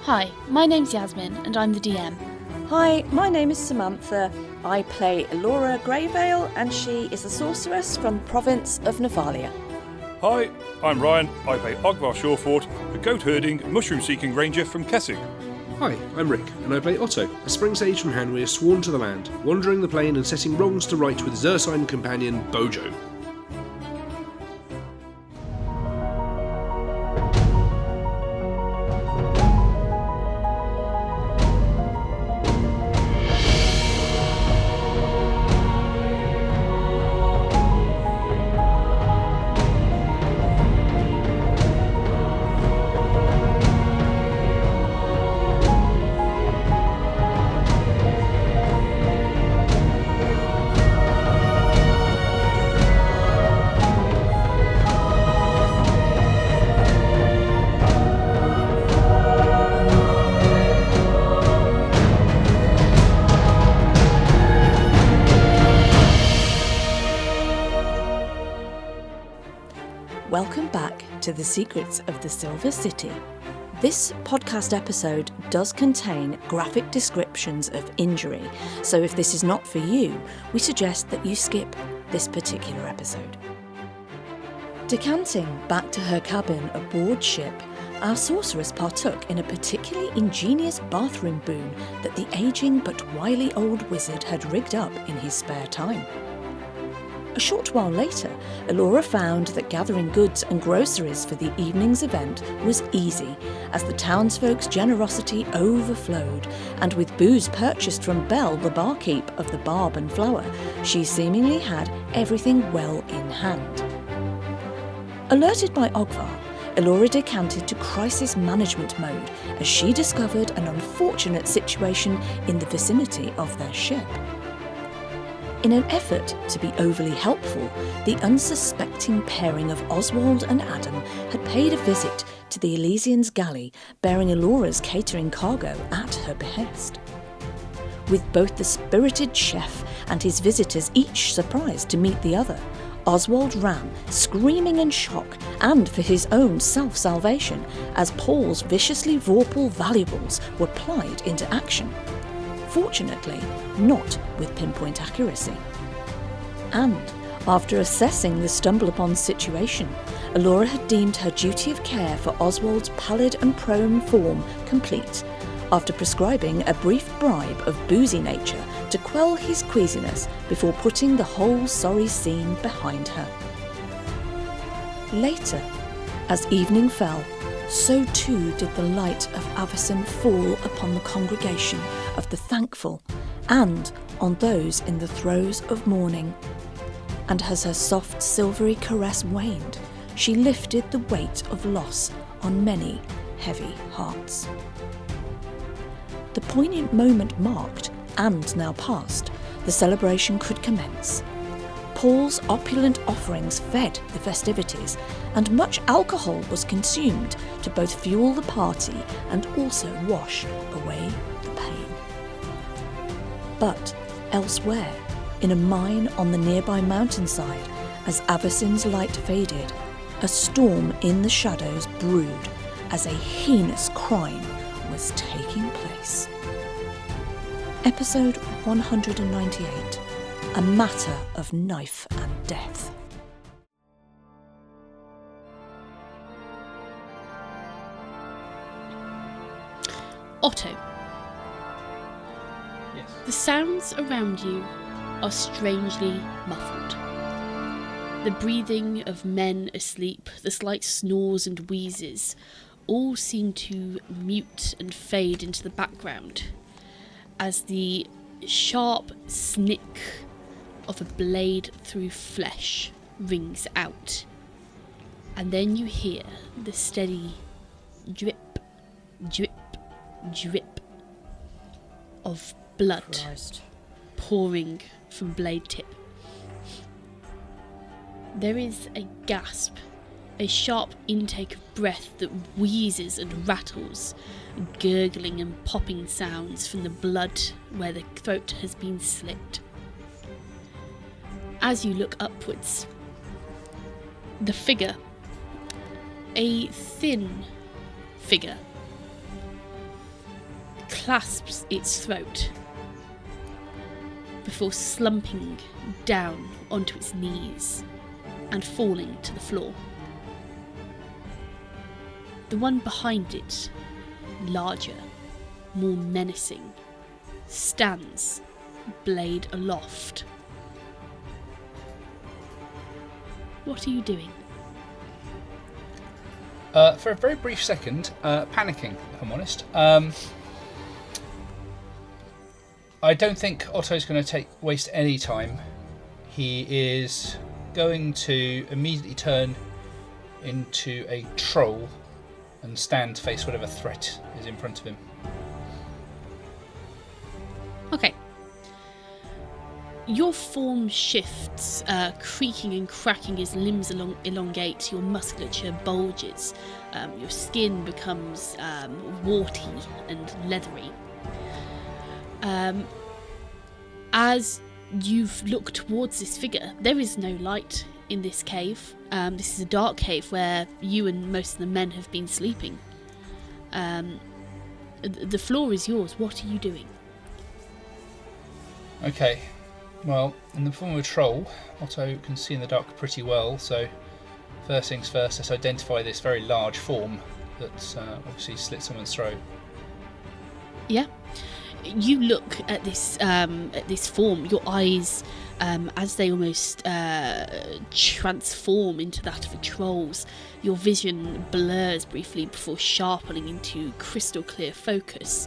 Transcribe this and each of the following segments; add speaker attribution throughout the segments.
Speaker 1: Hi, my name's Yasmin and I'm the DM.
Speaker 2: Hi, my name is Samantha. I play Elora Greyvale and she is a sorceress from the province of Nephalia.
Speaker 3: Hi, I'm Ryan. I play Ogvar Shawfort, the goat-herding, mushroom-seeking ranger from Kessig.
Speaker 4: Hi, I'm Rick, and I play Otto, a spring sage from Hanweir sworn to the land, wandering the plain and setting wrongs to right with his ursine companion, Bojo.
Speaker 2: Welcome back to The Secrets of the Silver City. This podcast episode does contain graphic descriptions of injury, so if this is not for you, we suggest that you skip this particular episode. Decanting back to her cabin aboard ship, our sorceress partook in a particularly ingenious bathroom boon that the ageing but wily old wizard had rigged up in his spare time. A short while later, Elora found that gathering goods and groceries for the evening's event was easy, as the townsfolk's generosity overflowed, and with booze purchased from Belle, the barkeep of the Barb and Flower, she seemingly had everything well in hand. Alerted by Ogvar, Elora decanted to crisis management mode as she discovered an unfortunate situation in the vicinity of their ship. In an effort to be overly helpful, the unsuspecting pairing of Oswald and Adam had paid a visit to the Elysian's galley, bearing Elora's catering cargo at her behest. With both the spirited chef and his visitors each surprised to meet the other, Oswald ran, screaming in shock and for his own self-salvation, as Paul's viciously vorpal valuables were plied into action. Fortunately, not with pinpoint accuracy. And, after assessing the stumble-upon situation, Elora had deemed her duty of care for Oswald's pallid and prone form complete, after prescribing a brief bribe of boozy nature to quell his queasiness before putting the whole sorry scene behind her. Later, as evening fell, so too did the light of Avacyn fall upon the congregation of the thankful and on those in the throes of mourning. And as her soft silvery caress waned, she lifted the weight of loss on many heavy hearts. The poignant moment marked, and now past, the celebration could commence. Paul's opulent offerings fed the festivities, and much alcohol was consumed to both fuel the party and also wash away the pain. But elsewhere, in a mine on the nearby mountainside, as Avacyn's light faded, a storm in the shadows brewed as a heinous crime was taking place. Episode 198. A matter of knife and death.
Speaker 1: Otto.
Speaker 5: Yes.
Speaker 1: The sounds around you are strangely muffled. The breathing of men asleep, the slight snores and wheezes, all seem to mute and fade into the background, as the sharp snick of a blade through flesh rings out. And then you hear the steady drip, drip, drip of blood pouring from blade tip. There is a gasp, a sharp intake of breath that wheezes and rattles, gurgling and popping sounds from the blood where the throat has been slit. As you look upwards, the figure, a thin figure, clasps its throat before slumping down onto its knees and falling to the floor. The one behind it, larger, more menacing, stands, blade aloft. What are you doing?
Speaker 5: For a very brief second, panicking, if I'm honest. I don't think Otto's going to waste any time. He is going to immediately turn into a troll and stand to face whatever threat is in front of him.
Speaker 1: Okay. Your form shifts, creaking and cracking as limbs elongate, your musculature bulges, your skin becomes warty and leathery. As you look towards this figure, there is no light in this cave. This is a dark cave where you and most of the men have been sleeping. The floor is yours. What are you doing?
Speaker 5: Okay. Well, in the form of a troll, Otto can see in the dark pretty well, so first things first, let's identify this very large form that's obviously slit someone's throat.
Speaker 1: Yeah. You look at this form, your eyes, as they almost transform into that of a troll's, your vision blurs briefly before sharpening into crystal clear focus.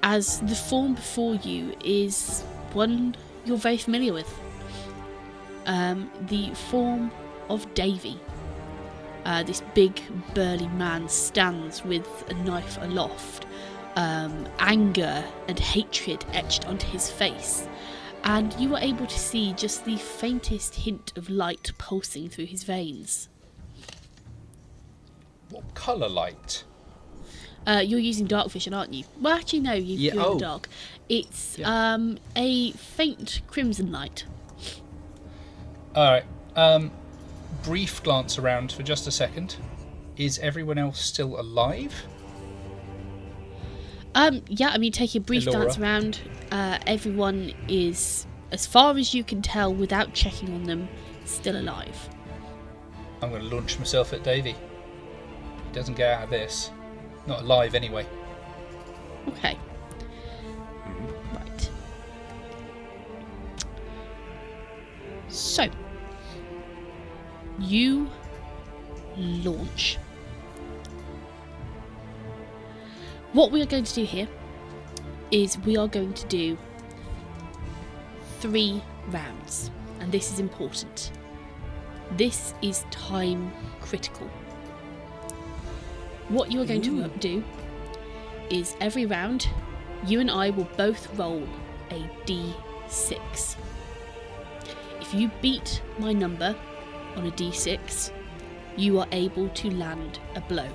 Speaker 1: As the form before you is one you're very familiar with. The form of Davy. This big burly man stands with a knife aloft, anger and hatred etched onto his face, and you are able to see just the faintest hint of light pulsing through his veins.
Speaker 5: What colour light?
Speaker 1: You're using dark vision, aren't you? Well, actually, no, you're in the dark. It's a faint crimson light.
Speaker 5: Alright. Brief glance around for just a second. Is everyone else still alive?
Speaker 1: Yeah, I mean, take a brief glance around. Everyone is, as far as you can tell without checking on them, still alive.
Speaker 5: I'm going to launch myself at Davy. He doesn't get out of this. Not alive, anyway.
Speaker 1: Okay. Right. So, you launch. What we are going to do here is we are going to do 3 rounds, and this is important. This is time critical. What you are going to do is every round, you and I will both roll a d6. If you beat my number on a d6, you are able to land a blow.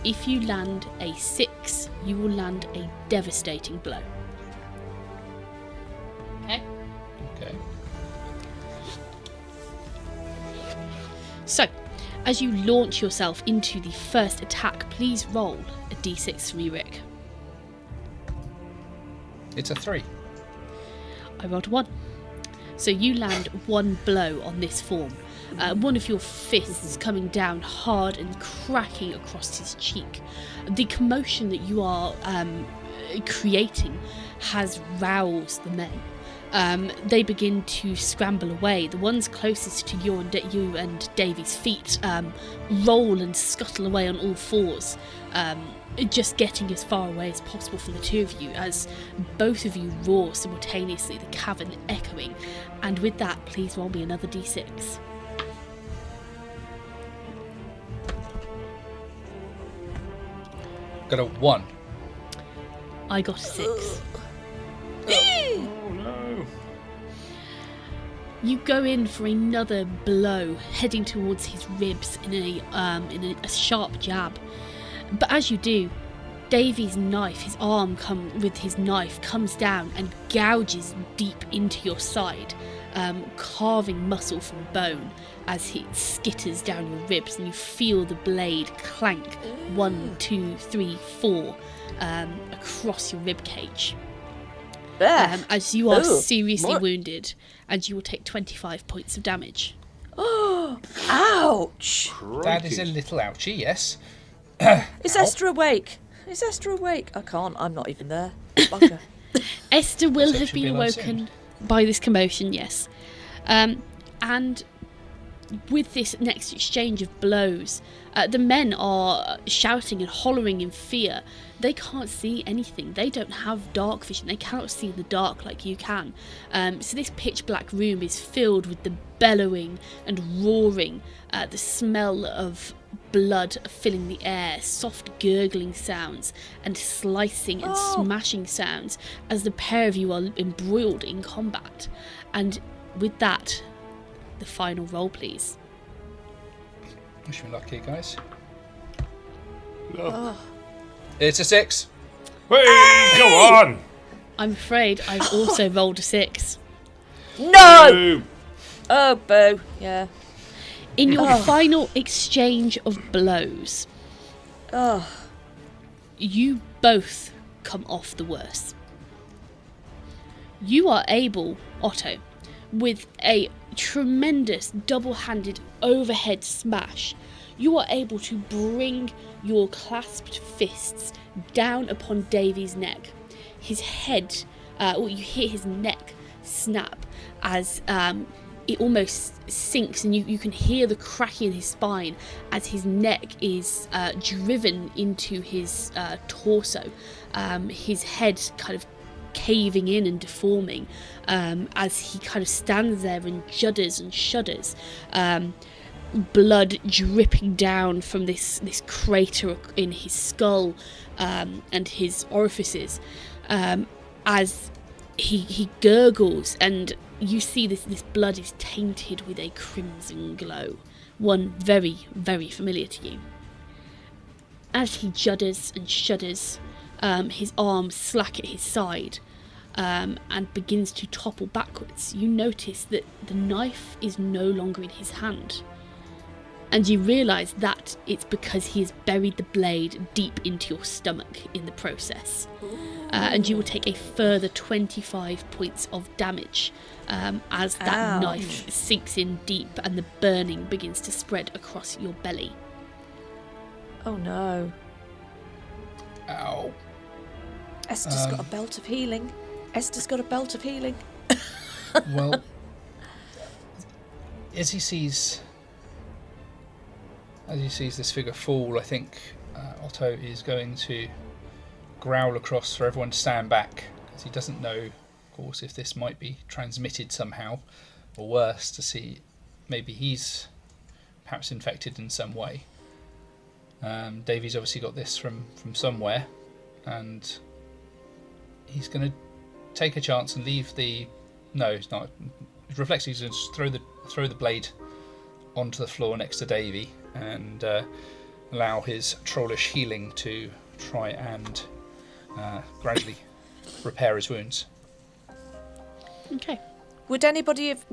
Speaker 1: If you land a 6, you will land a devastating blow. Okay?
Speaker 5: Okay.
Speaker 1: So, as you launch yourself into the first attack, please roll a d6 for me, Rick.
Speaker 5: It's a 3.
Speaker 1: I rolled a 1. So you land 1 blow on this form. One of your fists coming down hard and cracking across his cheek. The commotion that you are creating has roused the men. They begin to scramble away. The ones closest to you and Davy's feet roll and scuttle away on all fours, just getting as far away as possible from the two of you as both of you roar simultaneously, the cavern echoing. And with that, please roll me another d6.
Speaker 5: Got a 1.
Speaker 1: I got a 6.
Speaker 3: Oh no!
Speaker 1: You go in for another blow, heading towards his ribs in a sharp jab. But as you do, Davy's knife, his arm with his knife comes down and gouges deep into your side, carving muscle from bone as he skitters down your ribs, and you feel the blade clank 1, 2, 3, 4 across your rib cage. As you are seriously wounded, and you will take 25 points of damage.
Speaker 2: Oh, ouch!
Speaker 5: That is a little ouchy, yes.
Speaker 2: Is Esther awake? I can't. I'm not even there. Bugger.
Speaker 1: Esther will have
Speaker 5: Perception
Speaker 1: been
Speaker 5: be
Speaker 1: awoken by this commotion, yes. And with this next exchange of blows, the men are shouting and hollering in fear. They can't see anything. They don't have dark vision. They cannot see in the dark like you can. So this pitch black room is filled with the bellowing and roaring, the smell of blood filling the air, soft gurgling sounds and slicing and smashing sounds as the pair of you are embroiled in combat. And with that, the final roll, please.
Speaker 5: Wish me luck here, guys.
Speaker 3: Oh.
Speaker 5: It's a 6.
Speaker 3: Hey, go on!
Speaker 1: I'm afraid I've also rolled a 6.
Speaker 2: No!
Speaker 3: Boom.
Speaker 2: Oh, boo. Yeah.
Speaker 1: In your final exchange of blows, you both come off the worse. You are able, Otto, with a tremendous double-handed overhead smash, you are able to bring your clasped fists down upon Davy's neck. His head, or you hear his neck snap as it almost sinks, and you can hear the cracking in his spine as his neck is driven into his torso. His head kind of caving in and deforming as he kind of stands there and judders and shudders, blood dripping down from this crater in his skull and his orifices, as he gurgles, and you see this blood is tainted with a crimson glow, one very, very familiar to you. As he judders and shudders, his arms slack at his side, and begins to topple backwards, you notice that the knife is no longer in his hand. And you realise that it's because he has buried the blade deep into your stomach in the process. And you will take a further 25 points of damage as that knife sinks in deep and the burning begins to spread across your belly.
Speaker 2: Oh no.
Speaker 5: Ow.
Speaker 2: Esther's got a belt of healing.
Speaker 5: Well, as he sees this figure fall, I think Otto is going to growl across for everyone to stand back, because he doesn't know, of course, if this might be transmitted somehow, or worse, to see maybe he's perhaps infected in some way. Davy's obviously got this from somewhere, and he's going to take a chance and leave the... No, it's not. It reflects. He's going to throw the blade onto the floor next to Davy and allow his trollish healing to try and gradually repair his wounds.
Speaker 1: Okay.
Speaker 2: Would anybody have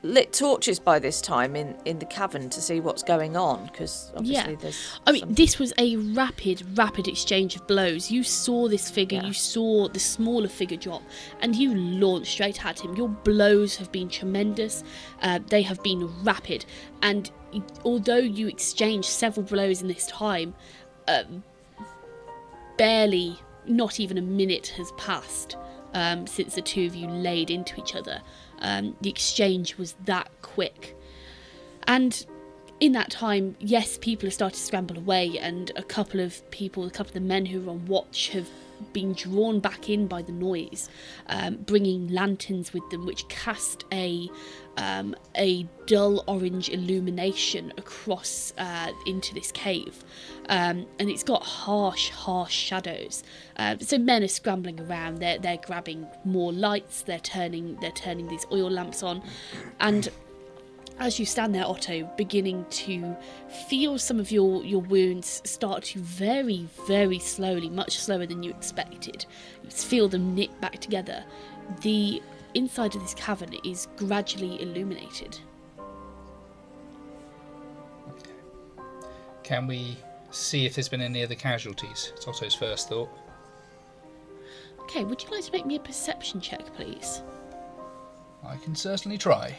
Speaker 2: lit torches by this time in the cavern to see what's going on? Because obviously there's...
Speaker 1: this was a rapid exchange of blows. You saw this figure, you saw the smaller figure drop, and you launched straight at him. Your blows have been tremendous. They have been rapid. And although you exchanged several blows in this time, barely, not even a minute has passed since the two of you laid into each other. The exchange was that quick. And in that time, yes, people have started to scramble away, and a couple of the men who were on watch have been drawn back in by the noise, bringing lanterns with them which cast a dull orange illumination across into this cave, and it's got harsh shadows. So men are scrambling around. They're grabbing more lights. They're turning these oil lamps on, and as you stand there, Otto, beginning to feel some of your wounds start to very, very slowly, much slower than you expected. You feel them knit back together. The inside of this cavern is gradually illuminated.
Speaker 5: Can we see if there's been any other casualties? It's Otto's first thought.
Speaker 1: Okay, would you like to make me a perception check, please?
Speaker 5: I can certainly try.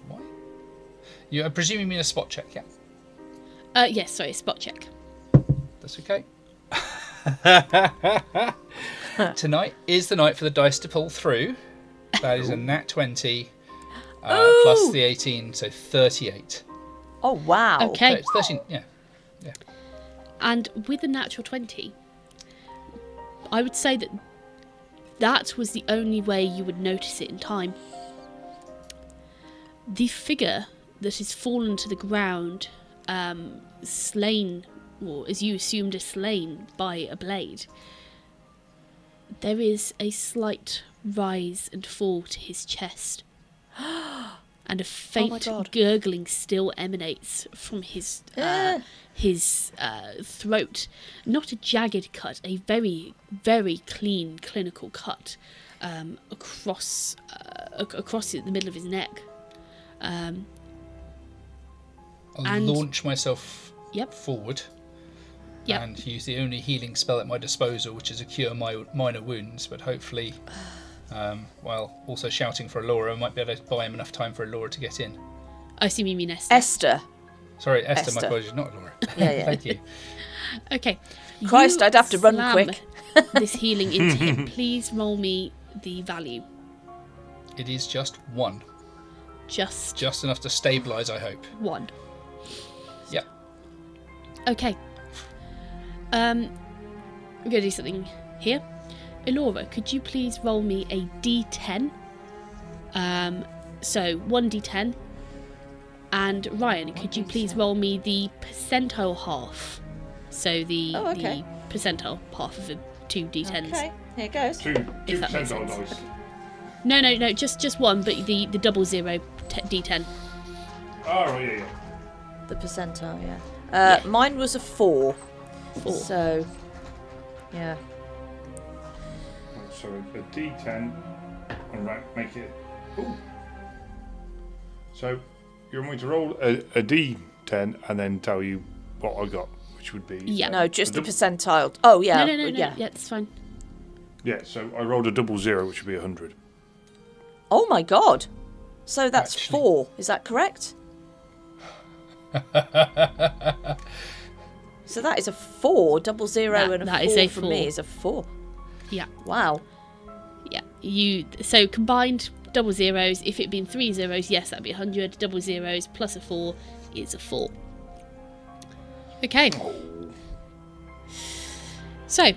Speaker 5: Why? I presume you mean a spot check, yeah?
Speaker 1: Yes, sorry, spot check.
Speaker 5: That's okay. Tonight is the night for the dice to pull through. That is a nat 20 plus the 18, so 38.
Speaker 2: Oh, wow.
Speaker 1: Okay.
Speaker 5: It's 13, yeah.
Speaker 1: And with the natural 20, I would say that was the only way you would notice it in time. The figure that has fallen to the ground, slain, or as you assumed, slain by a blade, there is a slight rise and fall to his chest. And a faint gurgling still emanates from his throat. Not a jagged cut, a very, very clean, clinical cut across the middle of his neck.
Speaker 5: I'll launch myself forward and use the only healing spell at my disposal, which is a cure minor wounds, but hopefully... while also shouting for Allura, I might be able to buy him enough time for Allura to get in.
Speaker 1: I assume you mean Esther.
Speaker 2: Esther.
Speaker 5: Sorry, Esther. My apologies, not Allura.
Speaker 2: Yeah.
Speaker 5: Thank you.
Speaker 1: Okay.
Speaker 2: Christ, I'd have to run quick.
Speaker 1: This healing into him. Please roll me the value.
Speaker 5: It is just 1.
Speaker 1: Just
Speaker 5: enough to stabilise, I hope.
Speaker 1: 1.
Speaker 5: Yep.
Speaker 1: Okay. We're going to do something here. Allura, could you please roll me a d10? So 1d10. And Ryan, could you please roll me the percentile half? So the percentile half of the 2 d10s.
Speaker 2: Okay, here goes.
Speaker 3: Two percentile dice.
Speaker 1: No, just one, but the 00 d10.
Speaker 3: Oh, right, yeah.
Speaker 2: The percentile, yeah. Mine was a 4.
Speaker 1: 4.
Speaker 2: So, yeah.
Speaker 3: So a D10 and make it. Ooh. So you want me to roll a D10 and then tell you what I got, which would be.
Speaker 1: Yeah.
Speaker 2: No, just the percentile. Oh, yeah.
Speaker 1: No.
Speaker 2: Yeah,
Speaker 1: That's fine.
Speaker 3: Yeah. So I rolled a 00, which would be 100.
Speaker 2: Oh my God. So that's
Speaker 5: Actually.
Speaker 2: 4. Is that correct? So that is a 4. 00 and a 4 for me is a 4.
Speaker 1: Yeah.
Speaker 2: Wow.
Speaker 1: Yeah. So combined double zeros. If it'd been 3 zeros, yes, that'd be 100. Double zeros plus a 4 is a 4. Okay. So,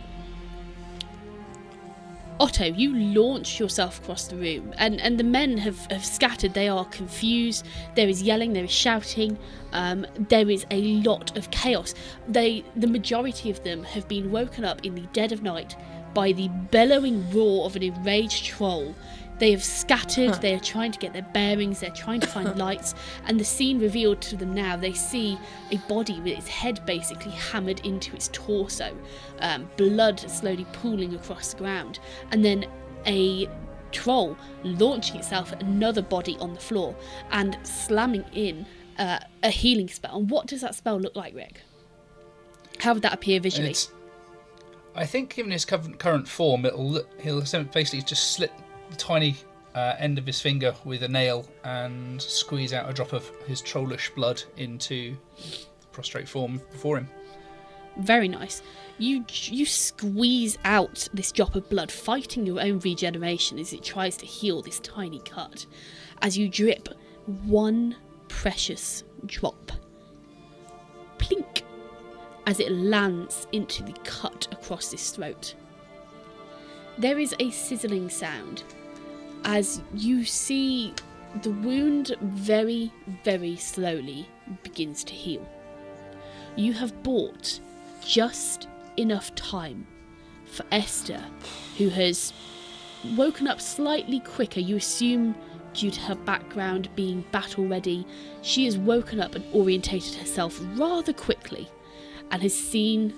Speaker 1: Otto, you launch yourself across the room, and the men have scattered. They are confused. There is yelling. There is shouting. There is a lot of chaos. The majority of them have been woken up in the dead of night by the bellowing roar of an enraged troll. They have scattered, they are trying to get their bearings, they're trying to find lights, and the scene revealed to them now, they see a body with its head basically hammered into its torso, blood slowly pooling across the ground, and then a troll launching itself at another body on the floor and slamming in a healing spell. And what does that spell look like, Rick? How would that appear visually?
Speaker 5: I think given his current form, he'll basically just slit the tiny end of his finger with a nail and squeeze out a drop of his trollish blood into the prostrate form before him.
Speaker 1: Very nice. You squeeze out this drop of blood, fighting your own regeneration as it tries to heal this tiny cut. As you drip one precious drop. Plink! As it lands into the cut across his throat. There is a sizzling sound as you see the wound very, very slowly begins to heal. You have bought just enough time for Esther, who has woken up slightly quicker. You assume, due to her background being battle ready, she has woken up and orientated herself rather quickly and has seen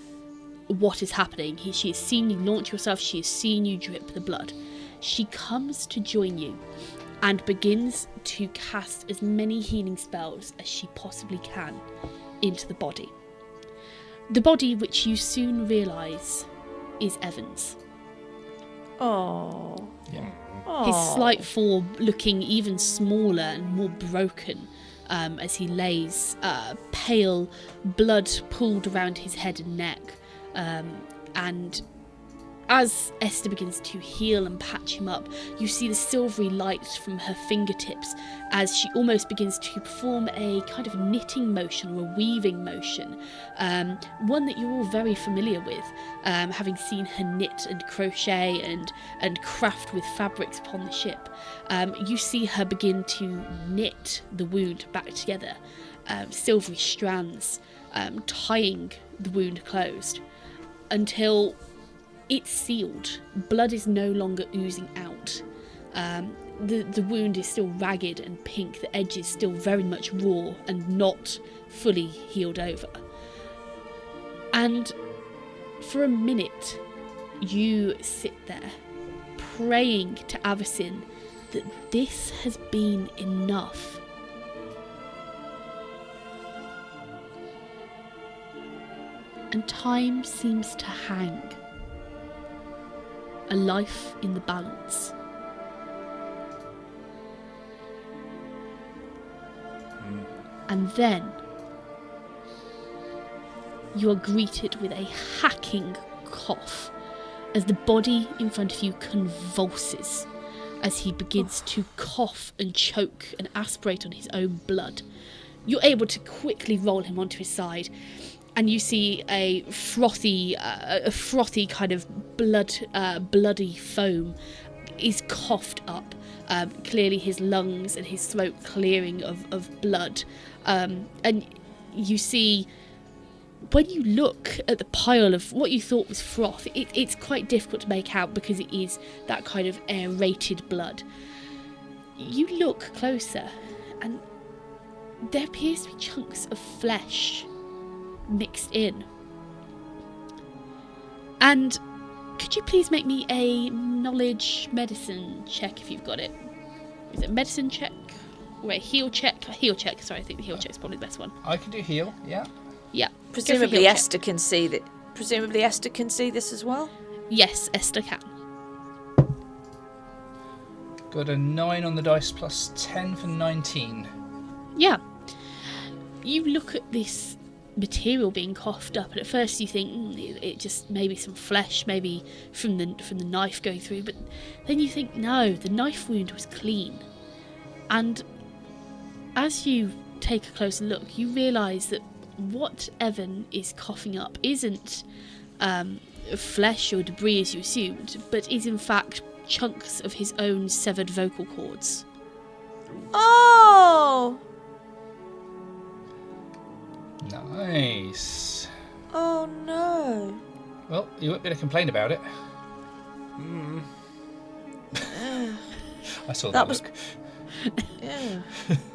Speaker 1: what is happening. She has seen you launch yourself, she has seen you drip the blood. She comes to join you and begins to cast as many healing spells as she possibly can into the body. The body, which you soon realise is Evan's.
Speaker 2: Oh.
Speaker 5: Yeah.
Speaker 1: His slight form looking even smaller and more broken as he lays, pale, blood pooled around his head and neck. And as Esther begins to heal and patch him up, you see the silvery light from her fingertips as she almost begins to perform a kind of knitting motion or a weaving motion, one that you're all very familiar with, having seen her knit and crochet and craft with fabrics upon the ship. You see her begin to knit the wound back together, silvery strands tying the wound closed, until it's sealed. Blood is no longer oozing out. The wound is still ragged and pink. The edge is still very much raw and not fully healed over. And for a minute, you sit there praying to Avacyn that this has been enough. And time seems to hang. A life in the balance. And then you are greeted with a hacking cough as the body in front of you convulses as he begins to cough and choke and aspirate on his own blood. You're able to quickly roll him onto his side, and you see a frothy kind of bloody foam is coughed up. Clearly his lungs and his throat clearing of blood. And you see, when you look at the pile of what you thought was froth, it's quite difficult to make out because it is that kind of aerated blood. You look closer, and there appears to be chunks of flesh mixed in. And could you please make me a knowledge medicine check if you've got it? Is it a medicine check or a heal check? A heal check, sorry, I think the heal check's probably the best one.
Speaker 5: I can do heal, yeah.
Speaker 1: Yeah.
Speaker 2: Presumably Esther can see that. Presumably Esther can see this as well?
Speaker 1: Yes, Esther can.
Speaker 5: Got a 9 on the dice plus 10 for 19.
Speaker 1: Yeah. You look at this material being coughed up, and at first you think it just maybe some flesh, maybe from the knife going through, but then you think no, the knife wound was clean. And as you take a closer look, you realise that what Evan is coughing up isn't flesh or debris as you assumed, but is in fact chunks of his own severed vocal cords.
Speaker 2: Oh!
Speaker 5: Nice.
Speaker 2: Oh no.
Speaker 5: Well, you won't be able to complain about it. I saw that
Speaker 2: was
Speaker 5: look.
Speaker 2: Yeah.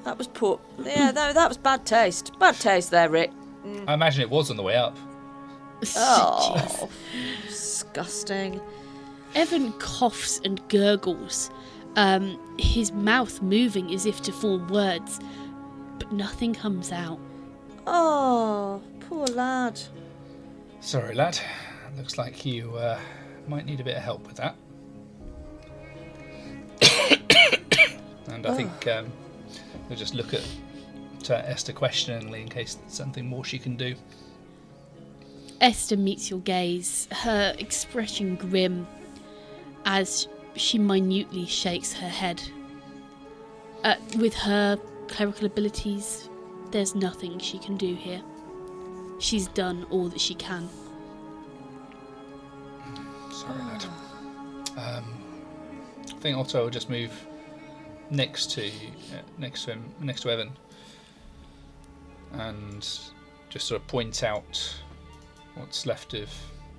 Speaker 2: That was poor. Yeah, that was bad taste. Bad taste there, Rick.
Speaker 5: I imagine it was on the way up.
Speaker 2: Oh. Disgusting.
Speaker 1: Evan coughs and gurgles, his mouth moving as if to form words, but nothing comes out.
Speaker 2: Oh, poor lad.
Speaker 5: Sorry, lad. Looks like you might need a bit of help with that. And I think we'll just look at Esther questioningly in case there's something more she can do.
Speaker 1: Esther meets your gaze, her expression grim, as she minutely shakes her head. With her clerical abilities, there's nothing she can do here. She's done all that she can.
Speaker 5: Sorry, lad. I think Otto will just move next to Evan, and just sort of point out what's left of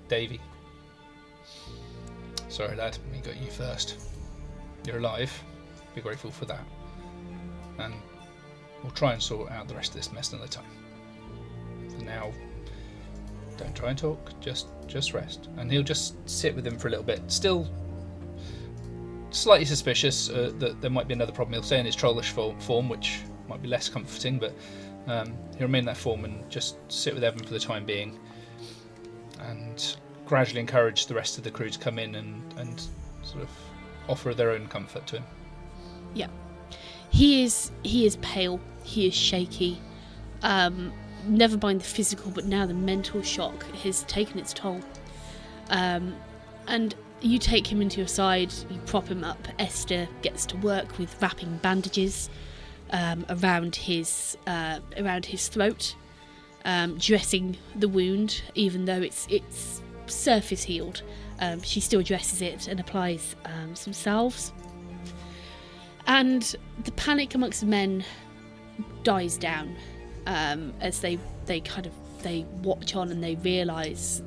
Speaker 5: Davy. Sorry, lad, we got you first. You're alive. Be grateful for that. And we'll try and sort out the rest of this mess another time. For now, don't try and talk. Just rest. And he'll just sit with him for a little bit. Still slightly suspicious that there might be another problem. He'll stay in his trollish form, which might be less comforting, but he'll remain in that form and just sit with Evan for the time being, and gradually encourage the rest of the crew to come in and sort of offer their own comfort to him.
Speaker 1: Yeah. He is pale, he is shaky. Never mind the physical, but now the mental shock has taken its toll. And you take him into your side, you prop him up. Esther gets to work with wrapping bandages around his throat, dressing the wound, even though it's surface healed. She still dresses it and applies some salves. And the panic amongst the men dies down as they watch on, and they realise,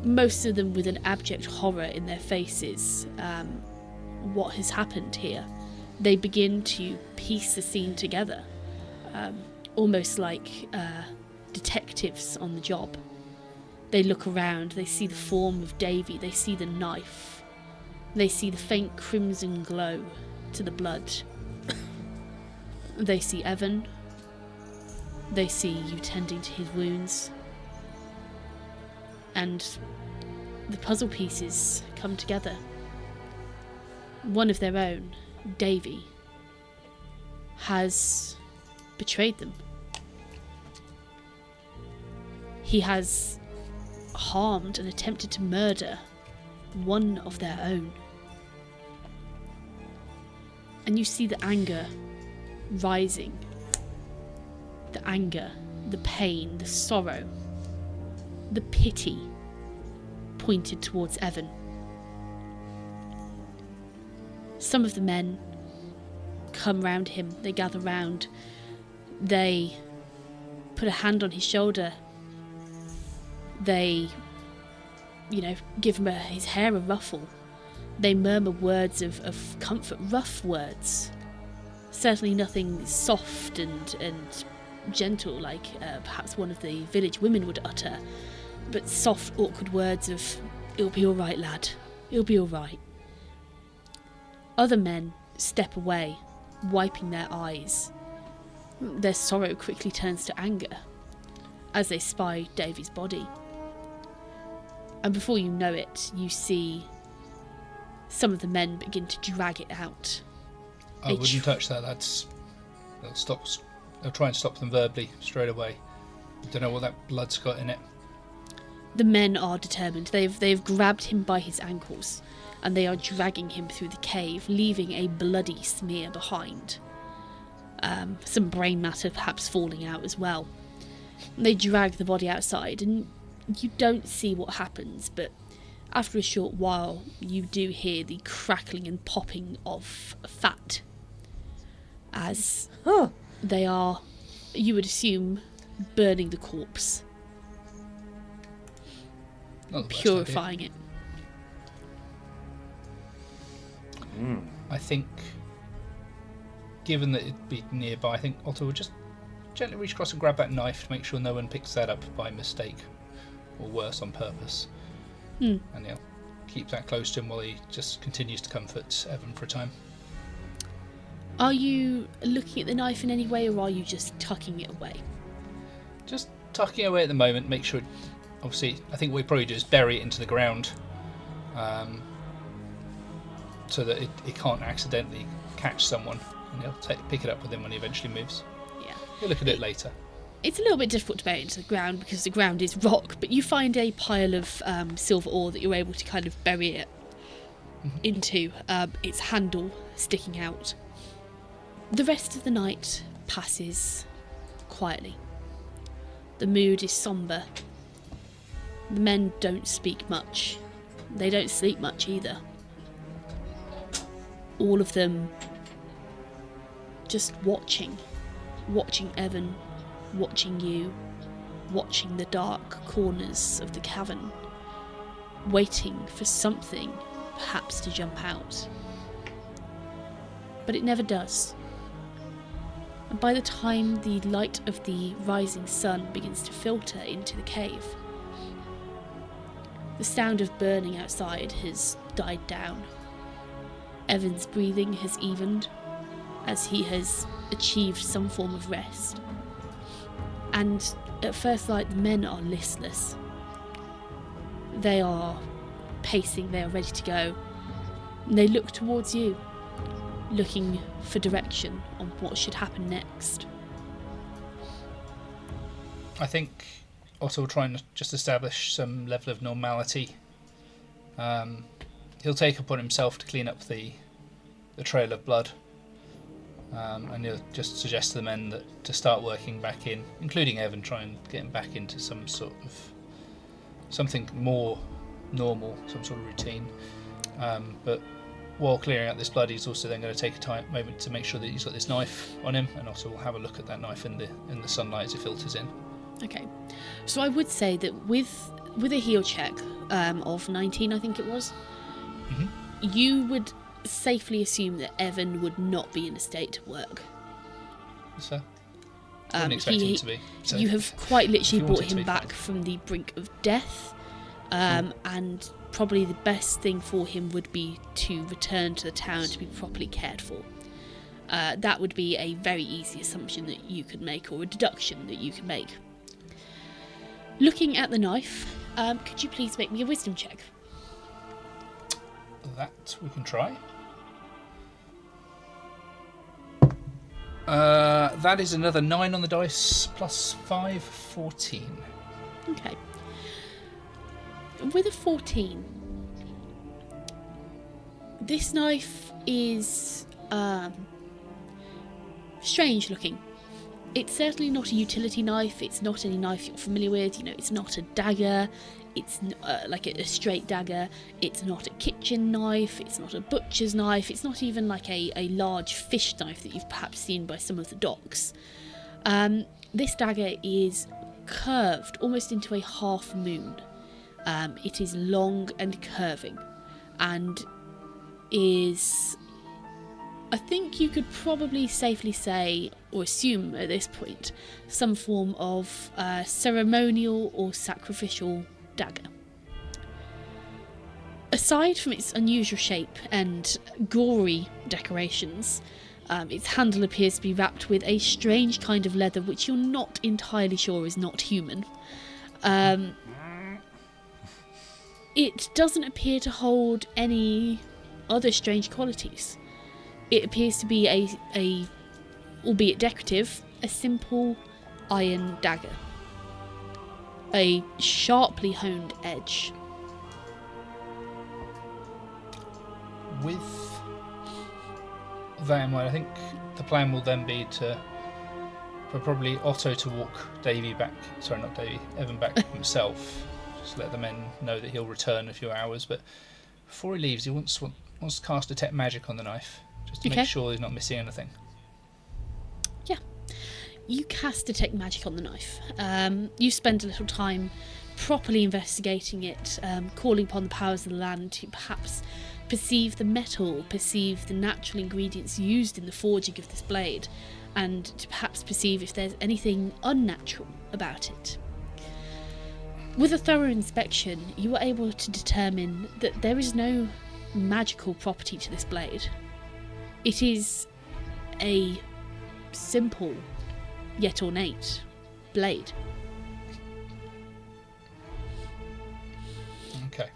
Speaker 1: most of them with an abject horror in their faces, what has happened here. They begin to piece the scene together, almost like detectives on the job. They look around, they see the form of Davy, they see the knife, they see the faint crimson glow to the blood. They see Evan, they see you tending to his wounds, and the puzzle pieces come together. One of their own, Davy, has betrayed them. He has harmed and attempted to murder one of their own. And you see the anger rising. The anger, the pain, the sorrow, the pity pointed towards Evan. Some of the men come round him, they gather round, they put a hand on his shoulder, they, give him his hair a ruffle. They murmur words of comfort, rough words. Certainly nothing soft and gentle like perhaps one of the village women would utter, but soft, awkward words of, "It'll be all right, lad. It'll be all right." Other men step away, wiping their eyes. Their sorrow quickly turns to anger as they spy Davy's body. And before you know it, you see some of the men begin to drag it out.
Speaker 5: I wouldn't touch that. They'll try and stop them verbally straight away. Don't know what that blood's got in it.
Speaker 1: The men are determined. They've grabbed him by his ankles, and they are dragging him through the cave, leaving a bloody smear behind. Some brain matter perhaps falling out as well. They drag the body outside, and you don't see what happens, but after a short while you do hear the crackling and popping of fat as they are, you would assume, burning the corpse, purifying it.
Speaker 5: I think, given that it'd be nearby, I think Otto would just gently reach across and grab that knife to make sure no one picks that up by mistake, or worse, on purpose. And he'll keep that close to him while he just continues to comfort Evan for a time.
Speaker 1: Are you looking at the knife in any way, or are you just tucking it away?
Speaker 5: Just tucking away at the moment, make sure, obviously, I think what we probably do is bury it into the ground, so that it can't accidentally catch someone, and he'll pick it up with him when he eventually moves.
Speaker 1: Yeah.
Speaker 5: He'll look at it later.
Speaker 1: It's a little bit difficult to bury it into the ground because the ground is rock, but you find a pile of silver ore that you're able to kind of bury it into, its handle sticking out. The rest of the night passes quietly. The mood is sombre. The men don't speak much. They don't sleep much either. All of them just watching Evan, watching you, watching the dark corners of the cavern, waiting for something perhaps to jump out. But it never does. And by the time the light of the rising sun begins to filter into the cave, the sound of burning outside has died down. Evan's breathing has evened as he has achieved some form of rest. And at first light, the men are listless. They are pacing, they are ready to go. And they look towards you, looking for direction on what should happen next.
Speaker 5: I think Otto will try and just establish some level of normality. He'll take upon himself to clean up the trail of blood. And he'll just suggest to the men that to start working back in, including Evan, try and get him back into some sort of something more normal, some sort of routine. But while clearing out this blood, he's also then going to take a moment to make sure that he's got this knife on him, and also will have a look at that knife in the sunlight as it filters in.
Speaker 1: Okay, so I would say that with a heal check of 19, I think it was, you would safely assume that Evan would not be in a state to work.
Speaker 5: So, I wouldn't expect him to be. So
Speaker 1: you have quite literally
Speaker 5: if you want
Speaker 1: brought
Speaker 5: it to
Speaker 1: him
Speaker 5: be,
Speaker 1: back
Speaker 5: fine.
Speaker 1: from the brink of death, and probably the best thing for him would be to return to the town to be properly cared for. That would be a very easy assumption that you could make, or a deduction that you could make. Looking at the knife, could you please make me a wisdom check?
Speaker 5: That we can try. That is another 9 on the dice, plus 5, 14.
Speaker 1: Okay. With a 14, this knife is strange looking. It's certainly not a utility knife. It's not any knife you're familiar with. You know, it's not a dagger. It's like a straight dagger. It's not a kitchen knife. It's not a butcher's knife. It's not even like a large fish knife that you've perhaps seen by some of the docks. This dagger is curved almost into a half moon. It is long and curving, and is, I think you could probably safely say, or assume at this point, some form of ceremonial or sacrificial dagger. Aside from its unusual shape and gory decorations, its handle appears to be wrapped with a strange kind of leather which you're not entirely sure is not human. It doesn't appear to hold any other strange qualities. It appears to be a albeit decorative, a simple iron dagger. A sharply honed edge.
Speaker 5: With that in mind, I think the plan will then be for probably Otto to walk Evan back himself. Just let the men know that he'll return in a few hours, but before he leaves, he wants to cast Detect Magic on the knife, just to make sure he's not missing anything.
Speaker 1: Yeah. You cast Detect Magic on the knife. You spend a little time properly investigating it, calling upon the powers of the land to perhaps perceive the metal, perceive the natural ingredients used in the forging of this blade, and to perhaps perceive if there's anything unnatural about it. With a thorough inspection, you were able to determine that there is no magical property to this blade. It is a simple yet ornate blade.
Speaker 5: Okay.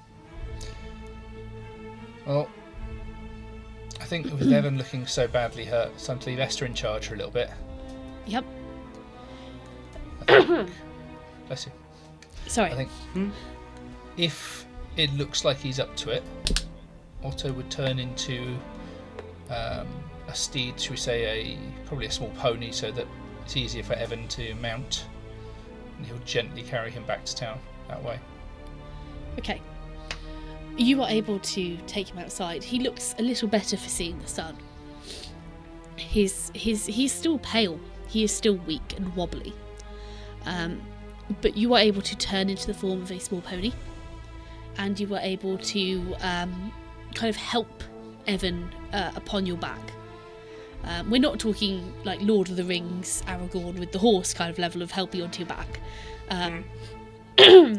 Speaker 5: Well, I think with Evan looking so badly hurt, it's time to leave Esther in charge for a little bit.
Speaker 1: Yep.
Speaker 5: I think, bless you.
Speaker 1: Sorry.
Speaker 5: I think if it looks like he's up to it, Otto would turn into a steed, should we say, probably a small pony, so that it's easier for Evan to mount, and he'll gently carry him back to town that way.
Speaker 1: Okay. You are able to take him outside. He looks a little better for seeing the sun. He's still pale. He is still weak and wobbly. But you are able to turn into the form of a small pony, and you were able to kind of help Evan upon your back. We're not talking like Lord of the Rings, Aragorn with the horse kind of level of helping onto your back.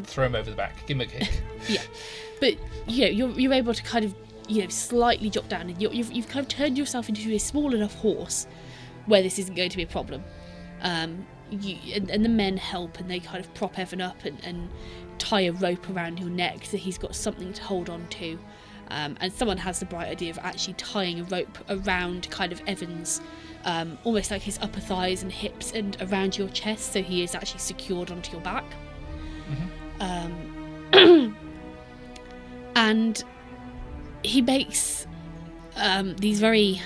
Speaker 5: Throw him over the back. Give him a kick.
Speaker 1: Yeah, but you're able to kind of slightly drop down, and you've kind of turned yourself into a small enough horse where this isn't going to be a problem. And the men help, and they kind of prop Evan up and tie a rope around your neck so he's got something to hold on to. And someone has the bright idea of actually tying a rope around kind of Evan's, almost like his upper thighs and hips and around your chest, so he is actually secured onto your back. And he makes these very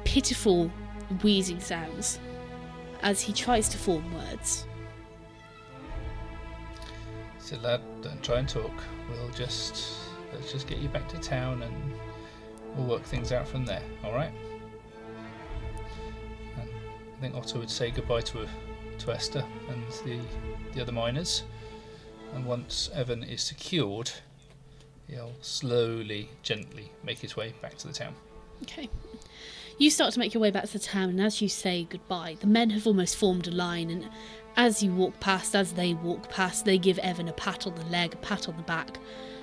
Speaker 1: pitiful wheezing sounds as he tries to form words.
Speaker 5: So lad, don't try and talk. Let's just get you back to town and we'll work things out from there, alright? And I think Otto would say goodbye to Esther and the other miners, and once Evan is secured, he'll slowly, gently make his way back to the town.
Speaker 1: Okay. You start to make your way back to the town, and as you say goodbye, the men have almost formed a line, and as you walk past, as they walk past, they give Evan a pat on the leg, a pat on the back,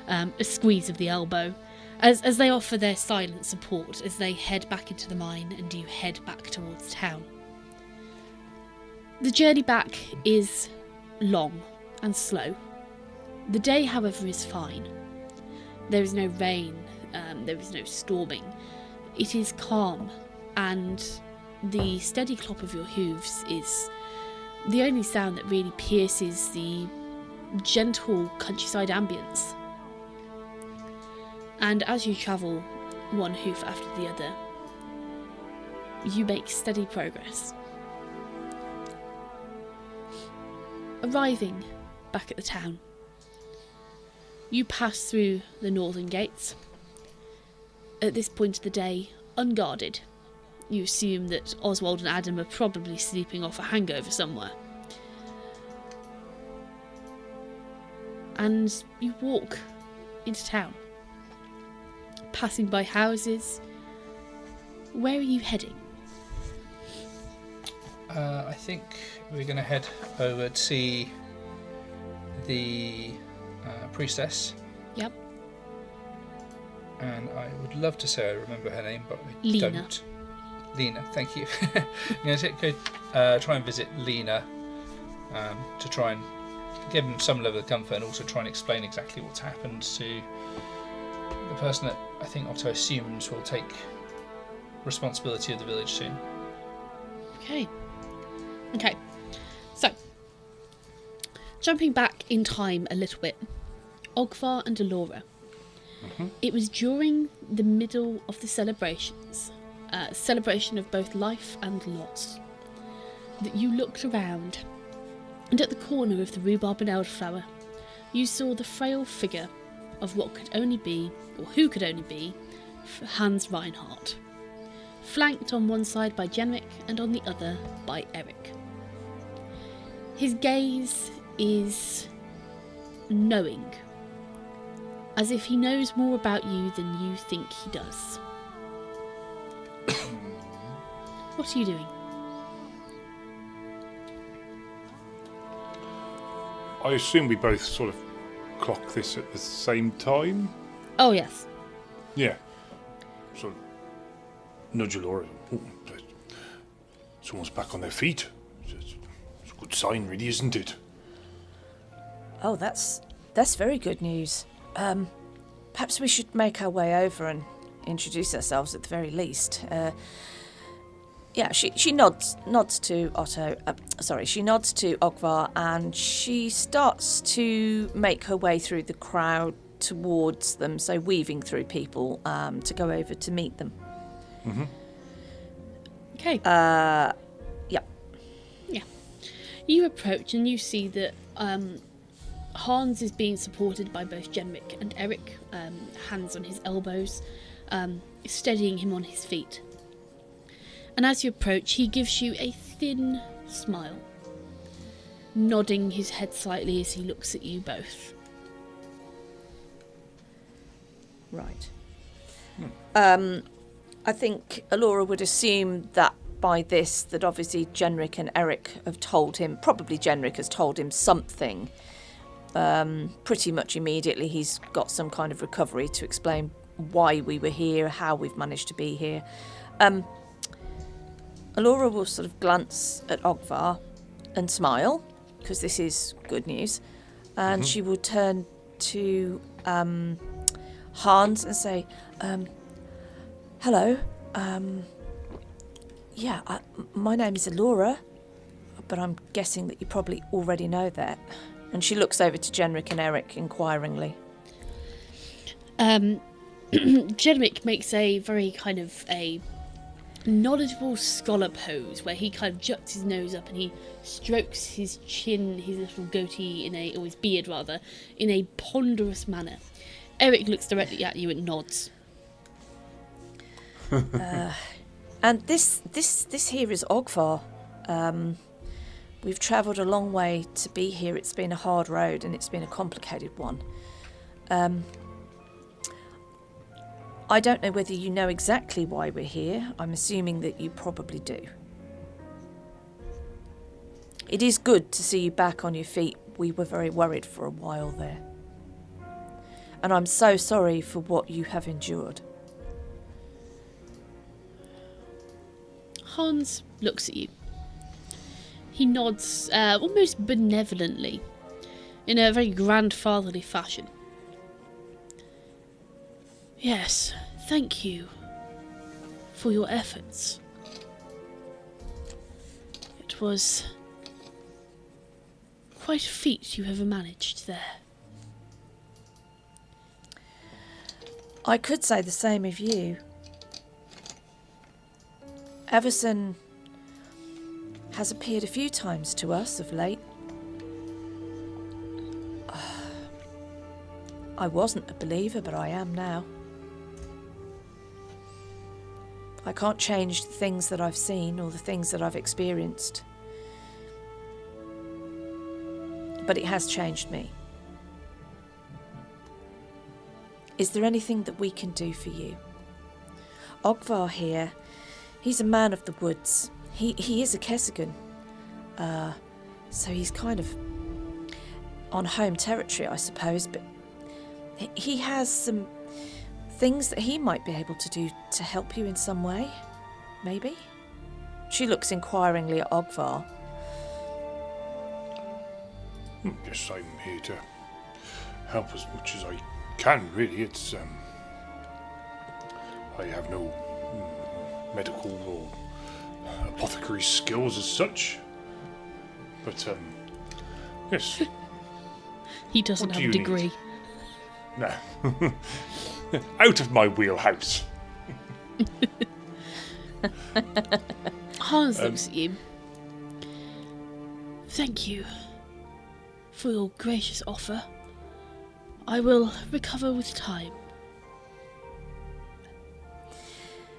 Speaker 1: a squeeze of the elbow, as they offer their silent support as they head back into the mine and you head back towards town. The journey back is long and slow. The day, however, is fine. There is no rain, there is no storming. It is calm, and the steady clop of your hooves is the only sound that really pierces the gentle countryside ambience. And as you travel one hoof after the other, you make steady progress. Arriving back at the town, you pass through the northern gates. At this point of the day, unguarded. You assume that Oswald and Adam are probably sleeping off a hangover somewhere. And you walk into town, passing by houses. Where are you heading?
Speaker 5: I think we're going to head over to see the priestess.
Speaker 1: Yep.
Speaker 5: And I would love to say I remember her name, but I
Speaker 1: Lena.
Speaker 5: don't. Lena, thank you. I'm going to go try and visit Lena to try and give him some level of comfort, and also try and explain exactly what's happened to the person that I think Otto assumes will take responsibility of the village soon. Okay, so jumping back in time a little bit, Ogvar and Alora. It was during the middle of the celebrations, celebration of both life and loss, that you looked around, and at the corner of the rhubarb and elderflower, you saw the frail figure of what could only be, or who could only be, Hans Reinhardt, flanked on one side by Jenric and on the other by Eric. His gaze is knowing, as if he knows more about you than you think he does. What are you doing?
Speaker 3: I assume we both sort of clock this at the same time.
Speaker 1: Oh, yes.
Speaker 3: Yeah. Sort of nudge Laura. Oh, someone's back on their feet. It's a good sign, really, isn't it?
Speaker 2: Oh, that's very good news. Perhaps we should make our way over and introduce ourselves at the very least. Yeah, she nods to Otto. She nods to Ogvar, and she starts to make her way through the crowd towards them, so weaving through people to go over to meet them.
Speaker 3: Mm-hmm.
Speaker 1: Okay.
Speaker 2: Yeah.
Speaker 1: Yeah. You approach and you see that Hans is being supported by both Jenric and Eric, hands on his elbows, steadying him on his feet. And as you approach, he gives you a thin smile, nodding his head slightly as he looks at you both.
Speaker 2: Right. I think Alora would assume that by this, that obviously Genric and Eric have told him, probably Genric has told him something. Pretty much immediately he's got some kind of recovery to explain why we were here, how we've managed to be here. Alora will sort of glance at Ogvar and smile, because this is good news. And she will turn to Hans and say, hello, my name is Alora, but I'm guessing that you probably already know that. And she looks over to Genric and Eric inquiringly.
Speaker 1: Genric makes a very kind of a knowledgeable scholar pose where he kind of juts his nose up and he strokes his chin, his little goatee, or his beard rather, in a ponderous manner. Eric looks directly at you and nods.
Speaker 2: And this here is Ogvar. We've travelled a long way to be here. It's been a hard road and it's been a complicated one. I don't know whether you know exactly why we're here. I'm assuming that you probably do. It is good to see you back on your feet. We were very worried for a while there. And I'm so sorry for what you have endured.
Speaker 1: Hans looks at you. He nods almost benevolently, in a very grandfatherly fashion. Yes, thank you for your efforts. It was quite a feat you have managed there.
Speaker 2: I could say the same of you. Avacyn has appeared a few times to us of late. I wasn't a believer, but I am now. I can't change the things that I've seen or the things that I've experienced. But it has changed me. Is there anything that we can do for you? Ogvar here, he's a man of the woods. He is a Kessigan. So he's kind of on home territory, I suppose, but he has some things that he might be able to do to help you in some way, maybe? She looks inquiringly at Ogvar.
Speaker 3: Yes, I'm here to help as much as I can, really. It's, I have no medical or apothecary skills as such. But, yes.
Speaker 1: He doesn't have a degree.
Speaker 3: No. Out of my wheelhouse.
Speaker 1: Hans looks at you. Thank you for your gracious offer. I will recover with time.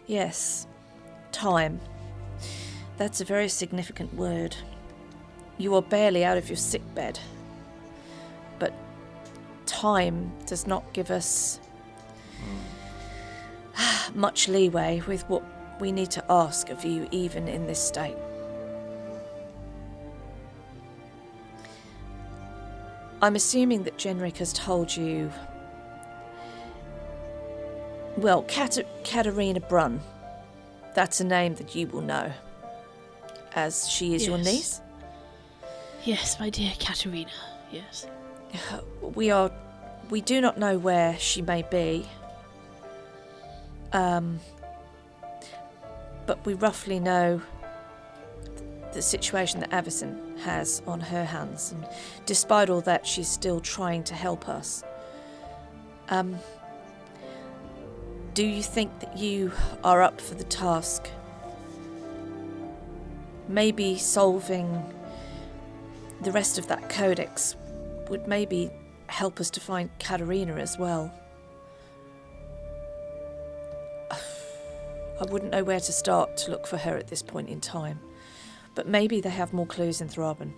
Speaker 2: Yes, time. That's a very significant word. You are barely out of your sickbed. But time does not give us much leeway with what we need to ask of you, even in this state. I'm assuming that Genric has told you... Well, Katerina Brunn. That's a name that you will know, as she is your niece.
Speaker 1: Yes, my dear Katerina, yes.
Speaker 2: We do not know where she may be. But we roughly know the situation that Avacyn has on her hands, and despite all that, she's still trying to help us. Do you think that you are up for the task? Maybe solving the rest of that codex would maybe help us to find Katerina as well. I wouldn't know where to start to look for her at this point in time, but maybe they have more clues in Thraben.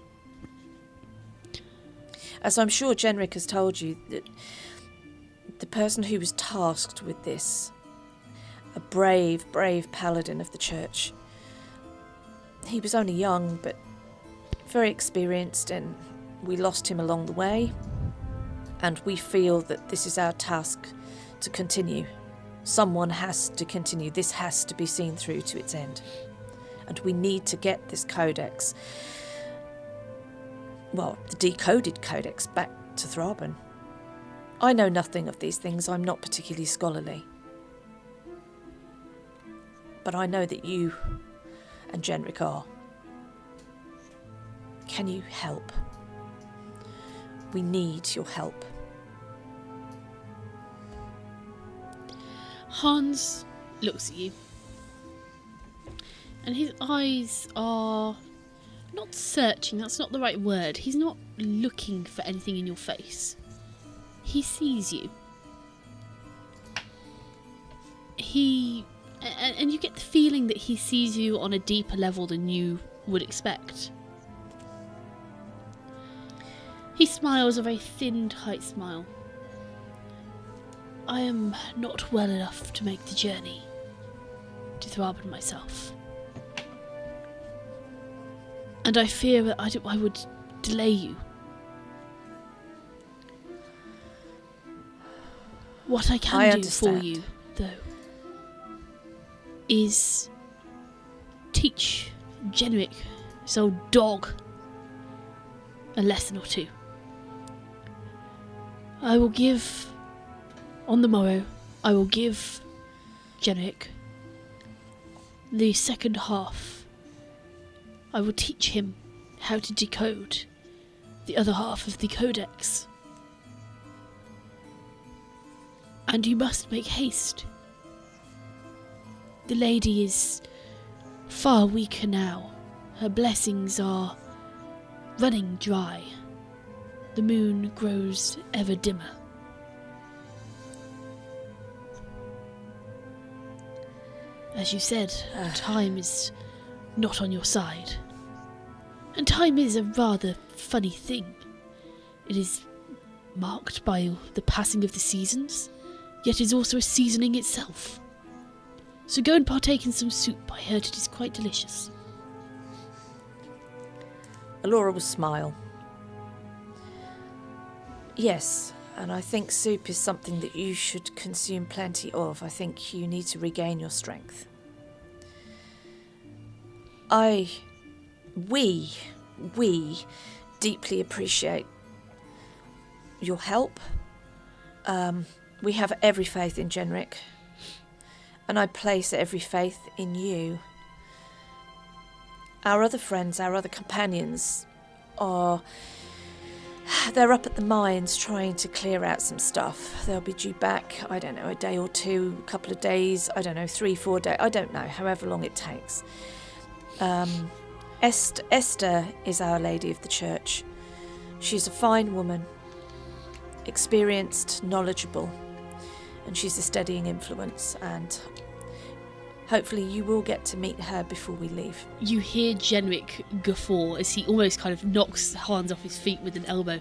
Speaker 2: As I'm sure Genric has told you, that the person who was tasked with this, a brave, brave paladin of the church. He was only young, but very experienced, and we lost him along the way. And we feel that this is our task to continue. Someone has to continue. This has to be seen through to its end. And we need to get this codex, well, the decoded codex, back to Thraben. I know nothing of these things. I'm not particularly scholarly. But I know that you and Genric are. Can you help? We need your help.
Speaker 1: Hans looks at you, and his eyes are not searching, that's not the right word. He's not looking for anything in your face. He sees you. And you get the feeling that he sees you on a deeper level than you would expect. He smiles a very thin, tight smile. I am not well enough to make the journey to Thraben myself. And I fear that I would delay you. What I can do for you, though, is teach Genric, this old dog, a lesson or two. On the morrow, I will give Genric the second half. I will teach him how to decode the other half of the codex. And you must make haste. The lady is far weaker now. Her blessings are running dry. The moon grows ever dimmer. As you said, time is not on your side. And time is a rather funny thing. It is marked by the passing of the seasons, yet is also a seasoning itself. So go and partake in some soup. I heard it is quite delicious.
Speaker 2: Alora will smile. Yes, and I think soup is something that you should consume plenty of. I think you need to regain your strength. We deeply appreciate your help. We have every faith in Genric, and I place every faith in you. Our other friends, our other companions, they're up at the mines trying to clear out some stuff. They'll be due back, I don't know, a day or two, a couple of days, I don't know, 3-4 days, I don't know, however long it takes. Esther is Our Lady of the Church. She's a fine woman, experienced, knowledgeable, and she's a steadying influence, and hopefully you will get to meet her before we leave.
Speaker 1: You hear Genric guffaw as he almost kind of knocks Hans off his feet with an elbow.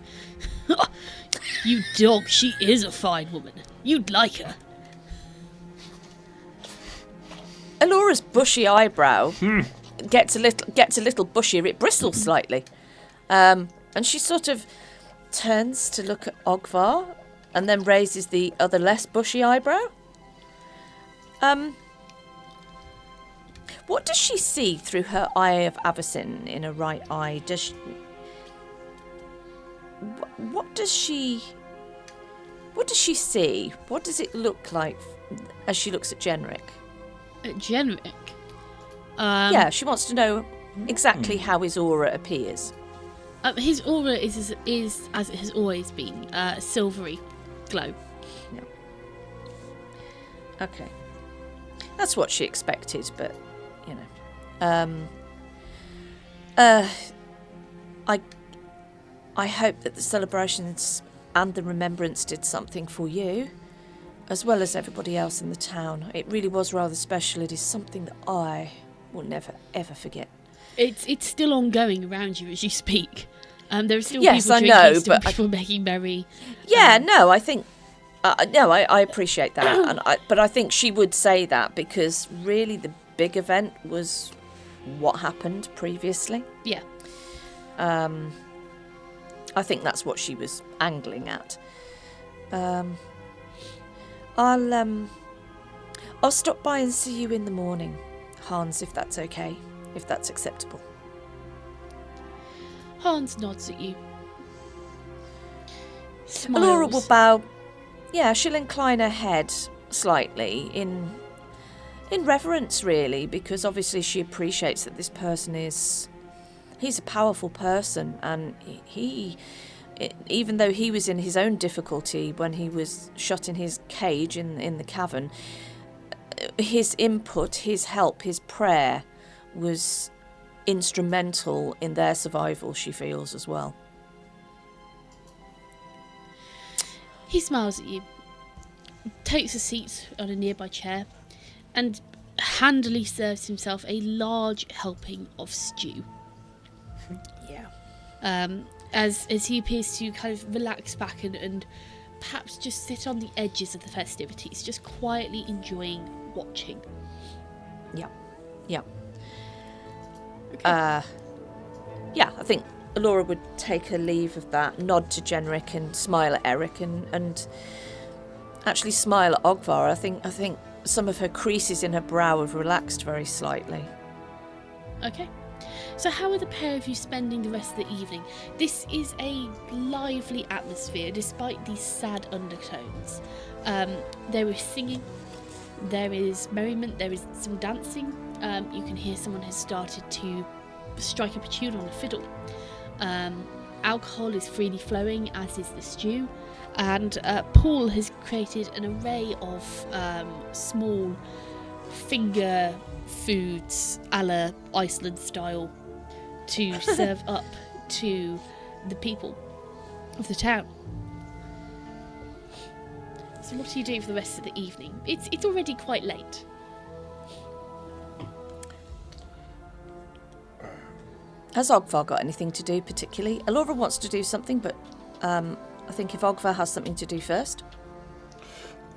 Speaker 1: You dog, she is a fine woman. You'd like her.
Speaker 2: Alora's bushy eyebrow gets a little bushier. It bristles slightly. And she sort of turns to look at Ogvar and then raises the other less bushy eyebrow. What does she see through her eye of Avacyn in her right eye? What does she see? What does it look like as she looks at Genric?
Speaker 1: At Genric?
Speaker 2: Yeah, she wants to know exactly how his aura appears.
Speaker 1: His aura is as it has always been, a silvery glow.
Speaker 2: Yeah. Okay. That's what she expected, but, you know. I hope that the celebrations and the remembrance did something for you, as well as everybody else in the town. It really was rather special. It is something that I will never, ever forget.
Speaker 1: It's still ongoing around you as you speak. There are still
Speaker 2: yes,
Speaker 1: people
Speaker 2: I
Speaker 1: drinking,
Speaker 2: know,
Speaker 1: still
Speaker 2: but
Speaker 1: people making merry.
Speaker 2: Yeah, no, I think No, I appreciate that, but I think she would say that because really the big event was what happened previously.
Speaker 1: Yeah.
Speaker 2: I think that's what she was angling at. I'll stop by and see you in the morning, Hans, if that's okay, if that's acceptable.
Speaker 1: Hans nods at you. Smiles.
Speaker 2: Laura will bow. Yeah, she'll incline her head slightly in reverence, really, because obviously she appreciates that this person he's a powerful person, and even though he was in his own difficulty when he was shut in his cage in the cavern, his input, his help, his prayer was instrumental in their survival, she feels, as well.
Speaker 1: He smiles at you, takes a seat on a nearby chair, and handily serves himself a large helping of stew.
Speaker 2: Yeah.
Speaker 1: As he appears to kind of relax back and perhaps just sit on the edges of the festivities, just quietly enjoying watching.
Speaker 2: Yeah. Yeah.
Speaker 1: Okay.
Speaker 2: Yeah, I think Laura would take her leave of that, nod to Genric and smile at Eric and actually smile at Ogvar. I think some of her creases in her brow have relaxed very slightly.
Speaker 1: Okay. So how are the pair of you spending the rest of the evening? This is a lively atmosphere despite these sad undertones. There is singing, there is merriment, there is some dancing. You can hear someone has started to strike up a tune on a fiddle. Alcohol is freely flowing, as is the stew. And Paul has created an array of small finger foods a la Iceland style to serve up to the people of the town. So what are you doing for the rest of the evening? It's already quite late.
Speaker 2: Has Ogvar got anything to do particularly? Alora wants to do something, but I think if Ogvar has something to do first.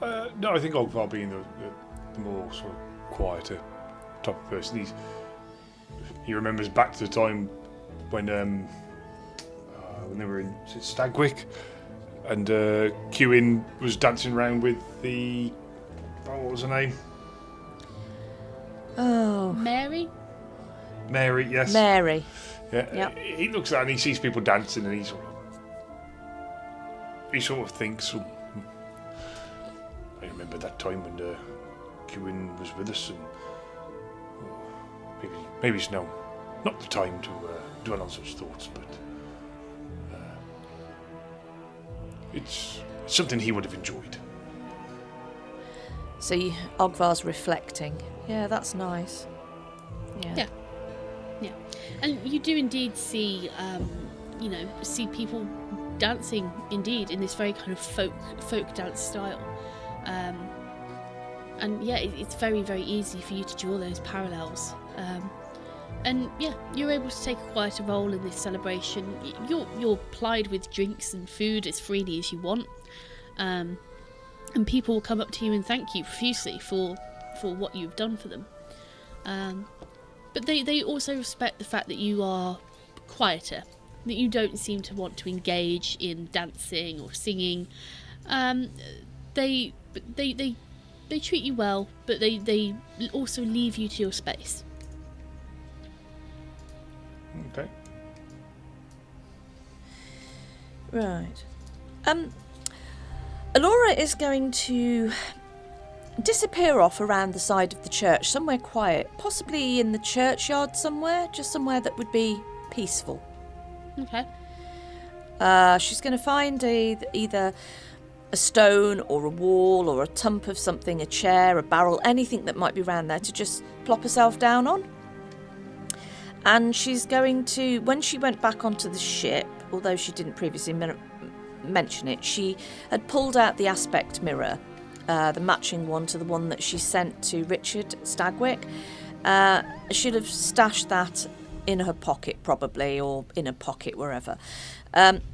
Speaker 3: No, I think Ogvar being the more sort of quieter type of person. He remembers back to the time when they were in Stagwick, and Quinn was dancing around with what was her name?
Speaker 2: Oh,
Speaker 1: Mary?
Speaker 3: Mary, yes.
Speaker 2: Mary.
Speaker 3: Yeah.
Speaker 2: Yep.
Speaker 3: He looks at her and he sees people dancing, and he sort of thinks, I remember that time when Quinn was with us, and maybe it's now not the time to dwell on such thoughts, but it's something he would have enjoyed.
Speaker 2: So Ogvar's reflecting. Yeah, that's nice. Yeah.
Speaker 1: Yeah. And you do indeed see, see people dancing indeed in this very kind of folk dance style. And yeah, it's very, very easy for you to draw those parallels. And yeah, you're able to take a quieter role in this celebration. You're plied with drinks and food as freely as you want. And people will come up to you and thank you profusely for what you've done for them. But they also respect the fact that you are quieter, that you don't seem to want to engage in dancing or singing. They treat you well, but they also leave you to your space.
Speaker 3: Okay.
Speaker 2: Right. Alora is going to disappear off around the side of the church, somewhere quiet, possibly in the churchyard somewhere, just somewhere that would be peaceful.
Speaker 1: Okay.
Speaker 2: She's going to find either a stone or a wall or a tump of something, a chair, a barrel, anything that might be around there to just plop herself down on. And she's going to, when she went back onto the ship, although she didn't previously mention it, she had pulled out the aspect mirror, the matching one to the one that she sent to Richard Stagwick. She'd have stashed that in her pocket probably, or in a pocket wherever.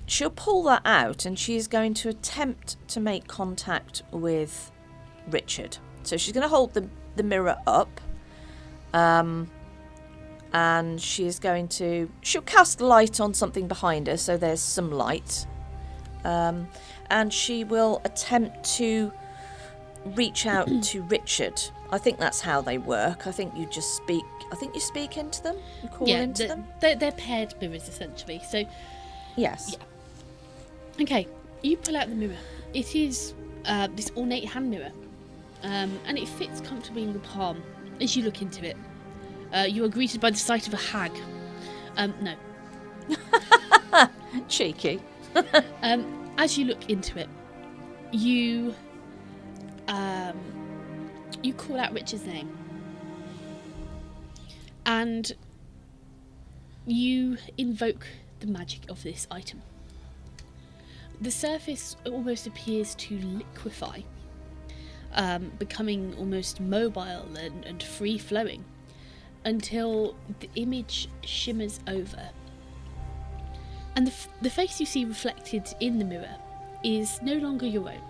Speaker 2: She'll pull that out and she's going to attempt to make contact with Richard. So she's going to hold the mirror up, and she's going to... She'll cast light on something behind her, so there's some light. And she will attempt to reach out to Richard. I think that's how they work. I think you just speak... I think you speak into them? You call into them?
Speaker 1: They're paired mirrors, essentially. So,
Speaker 2: yes.
Speaker 1: Yeah. Okay, you pull out the mirror. It is this ornate hand mirror. And it fits comfortably in your palm. As you look into it, you are greeted by the sight of a hag. No.
Speaker 2: Cheeky.
Speaker 1: As you look into it, you call out Richard's name. And you invoke the magic of this item. The surface almost appears to liquefy, becoming almost mobile and free-flowing, until the image shimmers over. And the face you see reflected in the mirror is no longer your own.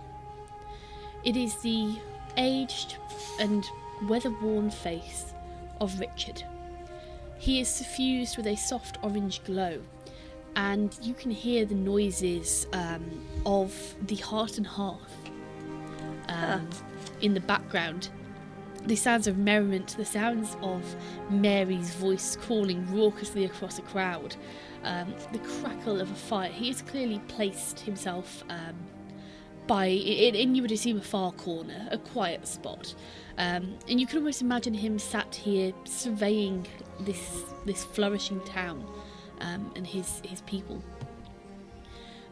Speaker 1: It is the aged and weather-worn face of Richard. He is suffused with a soft orange glow, and you can hear the noises of the hearth and hearth in the background. The sounds of merriment, the sounds of Mary's voice calling raucously across a crowd, the crackle of a fire. He has clearly placed himself in you would assume a far corner, a quiet spot, and you can almost imagine him sat here surveying this flourishing town and his people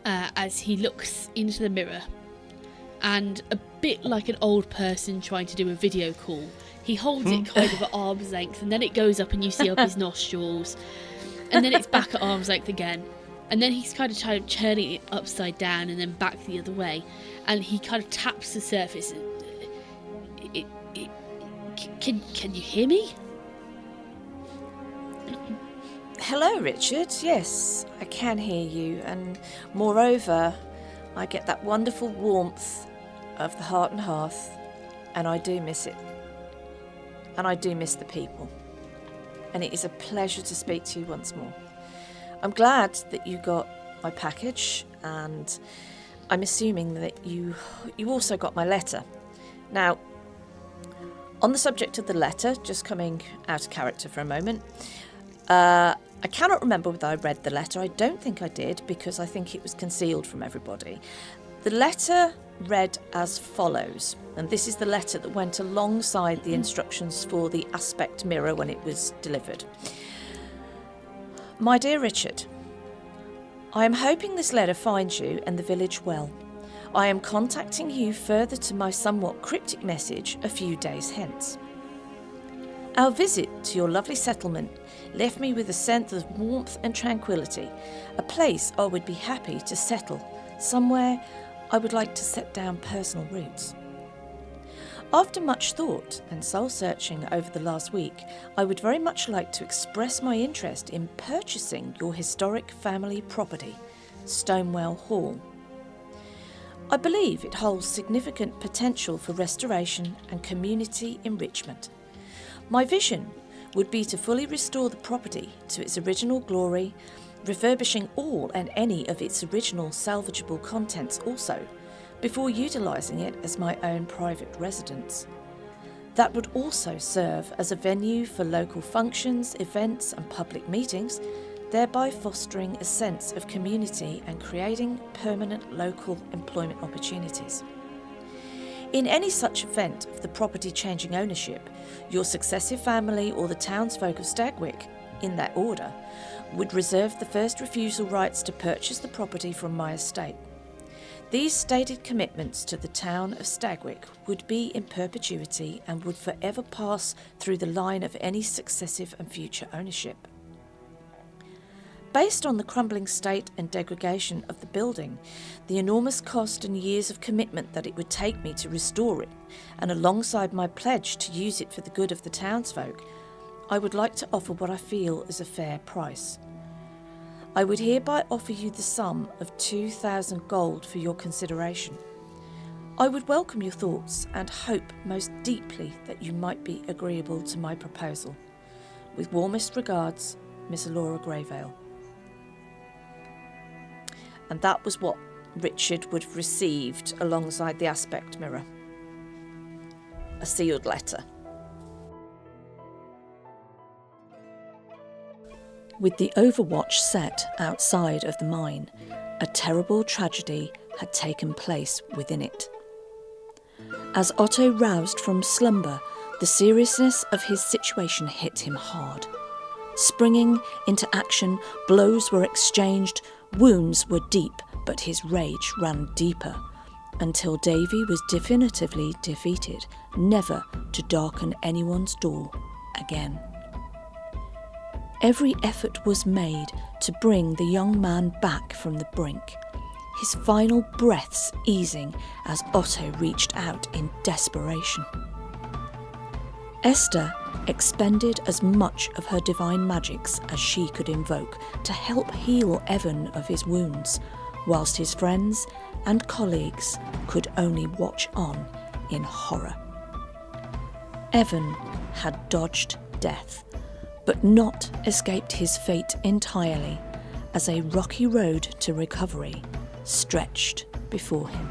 Speaker 1: as he looks into the mirror. And a bit like an old person trying to do a video call, he holds it kind of at arm's length, and then it goes up and you see up his nostrils, and then it's back at arm's length again, and then he's kind of turning it upside down and then back the other way, and he kind of taps the surface. Can you hear me?
Speaker 2: Hello, Richard. Yes, I can hear you, and moreover, I get that wonderful warmth of the heart and hearth, and I do miss it. And I do miss the people. And it is a pleasure to speak to you once more. I'm glad that you got my package, and I'm assuming that you also got my letter. Now, on the subject of the letter, just coming out of character for a moment, I cannot remember whether I read the letter. I don't think I did, because I think it was concealed from everybody. The letter read as follows, and this is the letter that went alongside the instructions for the aspect mirror when it was delivered. My dear Richard, I am hoping this letter finds you and the village well. I am contacting you further to my somewhat cryptic message a few days hence. Our visit to your lovely settlement left me with a sense of warmth and tranquility, a place I would be happy to settle, somewhere I would like to set down personal roots. After much thought and soul-searching over the last week, I would very much like to express my interest in purchasing your historic family property, Stonewell Hall. I believe it holds significant potential for restoration and community enrichment. My vision would be to fully restore the property to its original glory, refurbishing all and any of its original salvageable contents also, before utilising it as my own private residence. That would also serve as a venue for local functions, events and public meetings, thereby fostering a sense of community and creating permanent local employment opportunities. In any such event of the property changing ownership, your successive family or the townsfolk of Stagwick, in that order, would reserve the first refusal rights to purchase the property from my estate. These stated commitments to the town of Stagwick would be in perpetuity and would forever pass through the line of any successive and future ownership. Based on the crumbling state and degradation of the building, the enormous cost and years of commitment that it would take me to restore it, and alongside my pledge to use it for the good of the townsfolk, I would like to offer what I feel is a fair price. I would hereby offer you the sum of 2,000 gold for your consideration. I would welcome your thoughts and hope most deeply that you might be agreeable to my proposal. With warmest regards, Miss Alora Greyvale. And that was what Richard would have received alongside the aspect mirror. A sealed letter. With the Overwatch set outside of the mine, a terrible tragedy had taken place within it. As Otto roused from slumber, the seriousness of his situation hit him hard. Springing into action, blows were exchanged, wounds were deep, but his rage ran deeper, until Davy was definitively defeated, never to darken anyone's door again. Every effort was made to bring the young man back from the brink, his final breaths easing as Otto reached out in desperation. Esther expended as much of her divine magics as she could invoke to help heal Evan of his wounds, whilst his friends and colleagues could only watch on in horror. Evan had dodged death, but not escaped his fate entirely, as a rocky road to recovery stretched before him.